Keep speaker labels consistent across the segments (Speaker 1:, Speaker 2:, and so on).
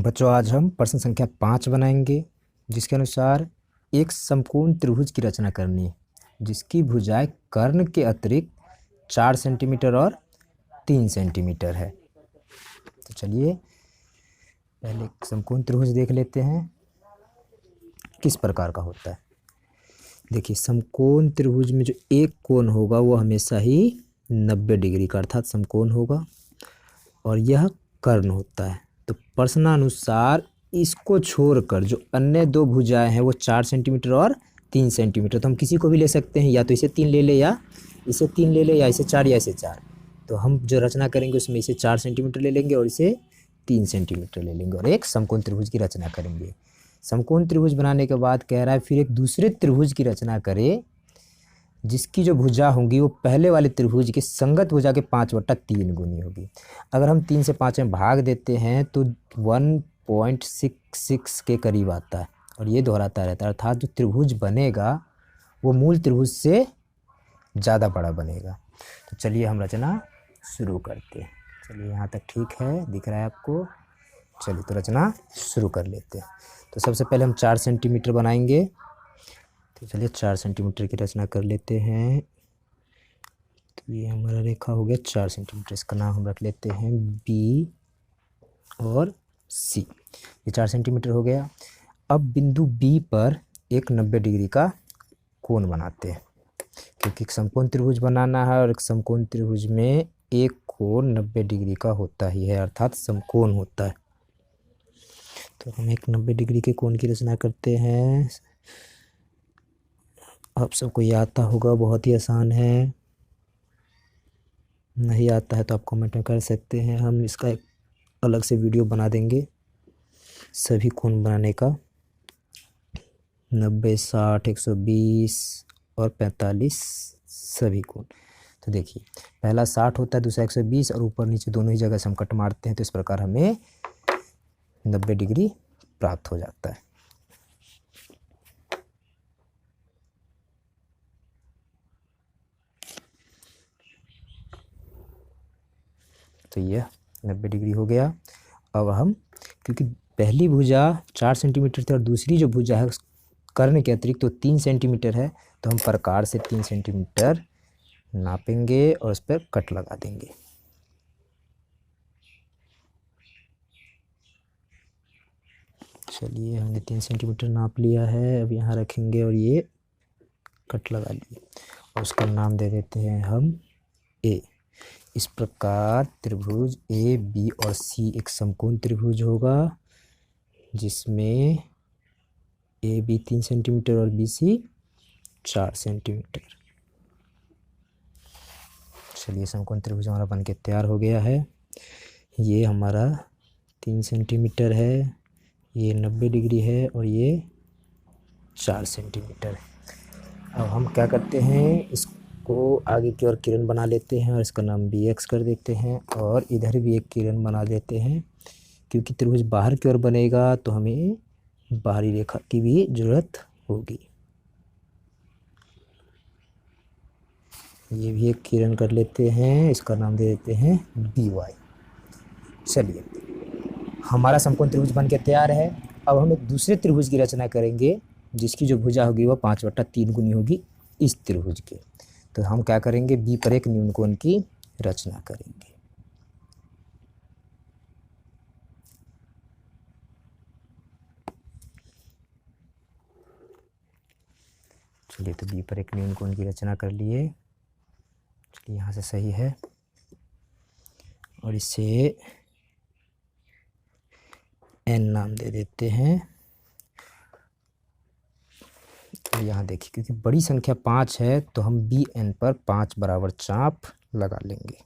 Speaker 1: बच्चों, आज हम प्रश्न संख्या 5 बनाएंगे, जिसके अनुसार एक समकोण त्रिभुज की रचना करनी है जिसकी भुजाएं कर्ण के अतिरिक्त 4 सेंटीमीटर और 3 सेंटीमीटर है। तो चलिए पहले एक समकोण त्रिभुज देख लेते हैं किस प्रकार का होता है। देखिए, समकोण त्रिभुज में जो एक कोण होगा वो हमेशा ही 90 डिग्री का अर्थात समकोण होगा और यह कर्ण होता है। तो प्रश्नानुसार इसको छोड़कर जो अन्य दो भुजाएं हैं वो 4 सेंटीमीटर और 3 सेंटीमीटर, तो हम किसी को भी ले सकते हैं, या तो इसे 3 ले ले या इसे 3 ले ले या इसे 4 या इसे 4। तो हम जो रचना करेंगे उसमें इसे 4 सेंटीमीटर ले लेंगे और इसे 3 सेंटीमीटर ले लेंगे और एक समकोण त्रिभुज की रचना करेंगे। समकोण त्रिभुज बनाने के बाद कह रहा है फिर एक दूसरे त्रिभुज की रचना करें जिसकी जो भुजा होंगी वो पहले वाले त्रिभुज की संगत भुजा के 5/3 गुनी होगी। अगर हम 3 से 5 में भाग देते हैं तो 1.66 के करीब आता है और ये दोहराता रहता है, अर्थात जो त्रिभुज बनेगा वो मूल त्रिभुज से ज़्यादा बड़ा बनेगा। तो चलिए हम रचना शुरू करते हैं। चलिए यहाँ तक ठीक है, दिख रहा है आपको। चलिए तो रचना शुरू कर लेते हैं। तो सबसे पहले हम 4 सेंटीमीटर बनाएंगे। तो चलिए 4 सेंटीमीटर की रचना कर लेते हैं। तो ये हमारा रेखा हो गया 4 सेंटीमीटर। इसका नाम हम रख लेते हैं बी और सी। ये 4 सेंटीमीटर हो गया। अब बिंदु बी पर एक 90 डिग्री का कोण बनाते हैं, क्योंकि एक समकोण त्रिभुज बनाना है और एक समकोण त्रिभुज में एक कोण 90 डिग्री का होता ही है, अर्थात समकोण होता है। तो हम एक 90 डिग्री के कोण की रचना करते हैं। आप सबको ये आता होगा, बहुत ही आसान है। नहीं आता है तो आप कमेंट में कर सकते हैं, हम इसका एक अलग से वीडियो बना देंगे सभी कोण बनाने का। 90, 60, 120 और 45 सभी कोण। तो देखिए पहला 60 होता है, दूसरा 120 और ऊपर नीचे दोनों ही जगह से हम कट मारते हैं, तो इस प्रकार हमें 90 डिग्री प्राप्त हो जाता है। तो यह 90 डिग्री हो गया। अब हम, क्योंकि पहली भुजा 4 सेंटीमीटर थी और दूसरी जो भुजा है कर्ण के अतिरिक्त तो 3 सेंटीमीटर है, तो हम प्रकार से 3 सेंटीमीटर नापेंगे और उस पर कट लगा देंगे। चलिए हमने 3 सेंटीमीटर नाप लिया है, अब यहाँ रखेंगे और ये कट लगा लिए और उसका नाम दे देते हैं हम ए। इस प्रकार त्रिभुज ए बी और सी एक समकोण त्रिभुज होगा जिसमें ए बी 3 सेंटीमीटर और बी सी 4 सेंटीमीटर। चलिए समकोण त्रिभुज हमारा बनके तैयार हो गया है। ये हमारा 3 सेंटीमीटर है, ये 90 डिग्री है और ये 4 सेंटीमीटर है। अब हम क्या करते हैं, इसको आगे की ओर किरण बना लेते हैं और इसका नाम बी एक्स कर देते हैं और इधर भी एक किरण बना देते हैं, क्योंकि त्रिभुज बाहर की ओर बनेगा तो हमें बाहरी रेखा की भी जरूरत होगी। ये भी एक किरण कर लेते हैं, इसका नाम दे देते हैं बी वाई। चलिए हमारा समकोण त्रिभुज बन के तैयार है। अब हम एक दूसरे त्रिभुज की रचना करेंगे जिसकी जो भुजा होगी वह 5/3 गुनी होगी इस त्रिभुज के। तो हम क्या करेंगे, बी पर एक न्यून कोण की रचना करेंगे। चलिए तो बी पर एक न्यून कोण की रचना कर लिए। चलिए यहाँ से सही है और इसे एन नाम दे देते हैं। और यहाँ देखिए, क्योंकि बड़ी संख्या 5 है तो हम बी एन पर 5 बराबर चाप लगा लेंगे।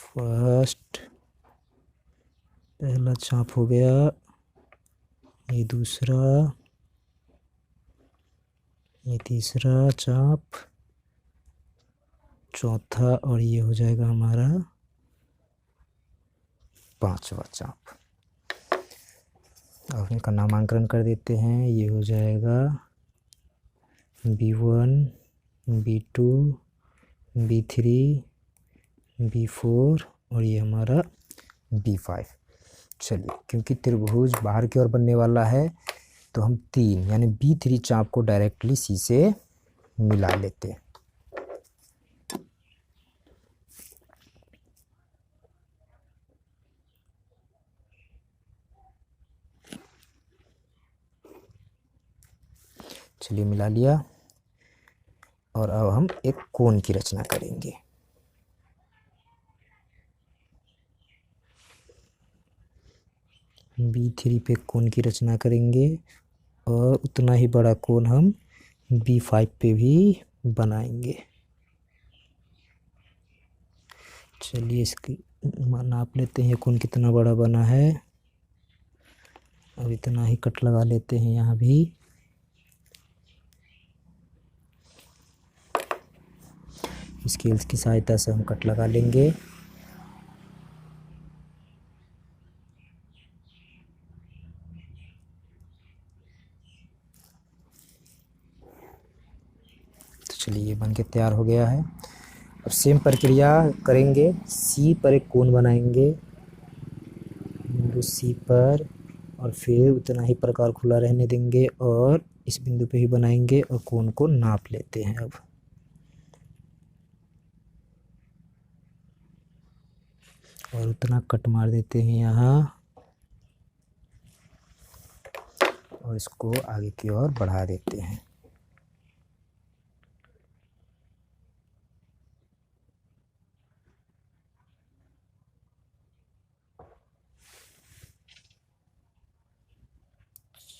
Speaker 1: फर्स्ट पहला चाप हो गया, ये दूसरा, ये तीसरा चाप, चौथा और ये हो जाएगा हमारा 5वां चाप। अब इनका नामांकन कर देते हैं, ये हो जाएगा B1, B2, B3, B4 और ये हमारा B5। चलिए, क्योंकि त्रिभुज बाहर की ओर बनने वाला है तो हम 3 यानी B3 चाप को डायरेक्टली C से मिला लेते हैं। चलिए, मिला लिया और अब हम एक कोण की रचना करेंगे। B3 पे कोण की रचना करेंगे और उतना ही बड़ा कोण हम B5 पे भी बनाएंगे। चलिए, इसकी नाप लेते हैं कोण कितना बड़ा बना है। अब इतना ही कट लगा लेते हैं यहाँ भी। स्केल्स की सहायता से हम कट लगा लेंगे। तो चलिए, ये बन के तैयार हो गया है। अब सेम प्रक्रिया करेंगे। सी पर एक कोण बनाएंगे, बिंदु सी पर, और फिर उतना ही प्रकार खुला रहने देंगे और इस बिंदु पे ही बनाएंगे और कोण को नाप लेते हैं। अब और उतना कट मार देते हैं यहाँ और इसको आगे की ओर बढ़ा देते हैं।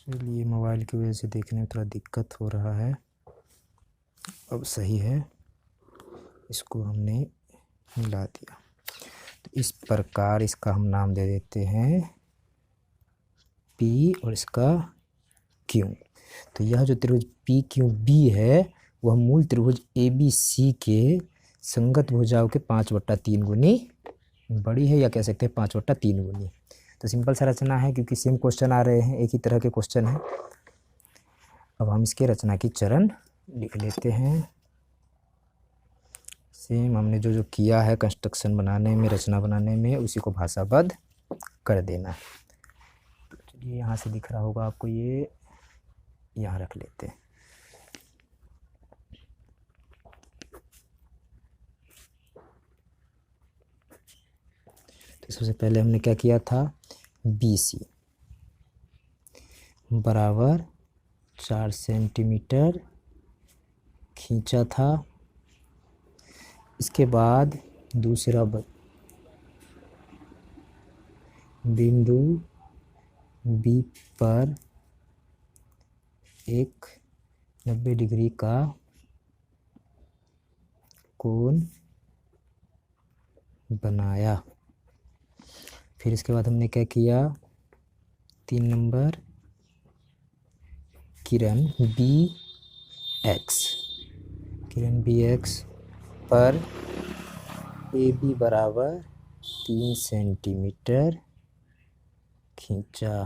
Speaker 1: चलिए, मोबाइल की वजह से देखने में थोड़ा दिक्कत हो रहा है। अब सही है, इसको हमने मिला दिया। तो इस प्रकार इसका हम नाम दे देते हैं P और इसका Q। तो यह जो त्रिभुज PQB है वह मूल त्रिभुज ABC के संगत भुजाओं के 5/3 गुनी बड़ी है, या कह सकते हैं 5/3 गुनी। तो सिंपल सा रचना है, क्योंकि सेम क्वेश्चन आ रहे हैं, एक ही तरह के क्वेश्चन हैं। अब हम इसके रचना की चरण लिख लेते हैं। सेम हमने जो जो किया है कंस्ट्रक्शन बनाने में, रचना बनाने में, उसी को भाषाबद्ध कर देना। तो चलिए, यहाँ से दिख रहा होगा आपको, ये यहाँ रख लेते हैं। तो सबसे पहले हमने क्या किया था, BC बराबर 4 सेंटीमीटर खींचा था। इसके बाद दूसरा बिंदु B पर एक 90 डिग्री का कोण बनाया। फिर इसके बाद हमने क्या किया, 3 नंबर किरण BX पर AB बराबर 3 सेंटीमीटर खींचा।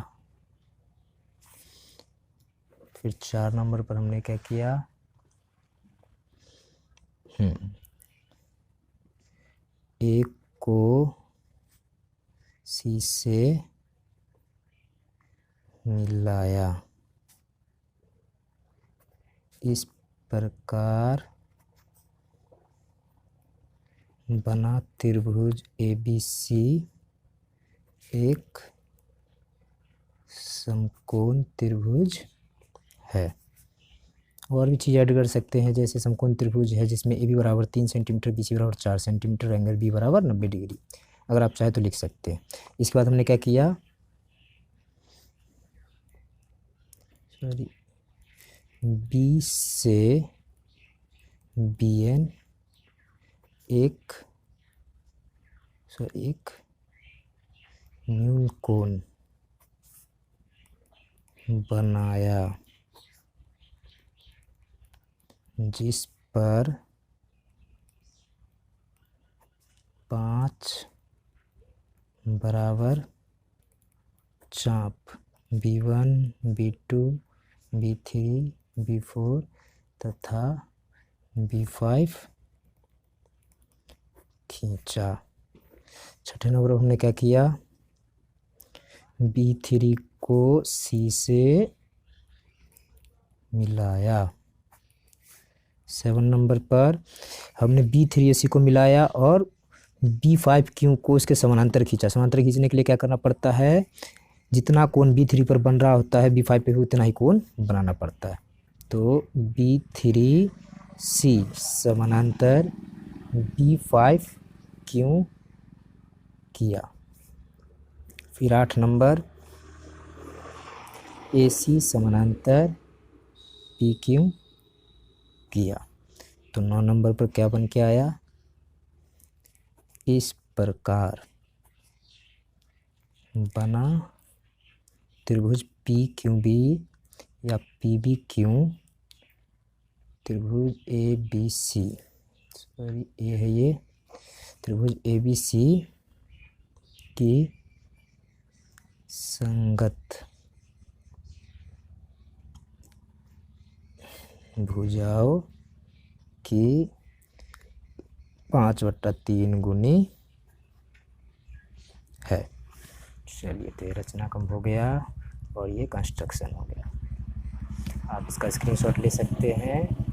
Speaker 1: फिर 4 नंबर पर हमने क्या किया, एक को C से मिलाया। इस प्रकार बना त्रिभुज ABC एक समकोण त्रिभुज है। और भी चीज़ ऐड कर सकते हैं, जैसे समकोण त्रिभुज है जिसमें AB बराबर 3 सेंटीमीटर, BC बराबर 4 सेंटीमीटर, एंगल B बराबर 90 डिग्री। अगर आप चाहे तो लिख सकते हैं। इसके बाद हमने क्या किया, B से BN एक न्यून कोण बनाया, जिस पर 5 बराबर चाप B1, B2, B3, B4 तथा B5 खींचा। छठे नंबर पर हमने क्या किया, B3 को C से मिलाया। 7 नंबर पर हमने B3 AC को मिलाया और B5 Q को इसके समानांतर खींचा। समानांतर खींचने के लिए क्या करना पड़ता है, जितना कोण B3 पर बन रहा होता है B5 पे भी उतना ही कोण बनाना पड़ता है। तो B3C समानांतर B5 Q किया। फिर 8 नंबर AC समानांतर PQ किया। तो 9 नंबर पर क्या बन के आया, इस प्रकार बना त्रिभुज PQB या PBQ त्रिभुज ABC, सॉरी ए है ये, त्रिभुज ABC की संगत भुजाओं की 5/3 गुनी है। चलिए, तो ये रचना कम हो गया और ये कंस्ट्रक्शन हो गया। आप इसका स्क्रीनशॉट ले सकते हैं।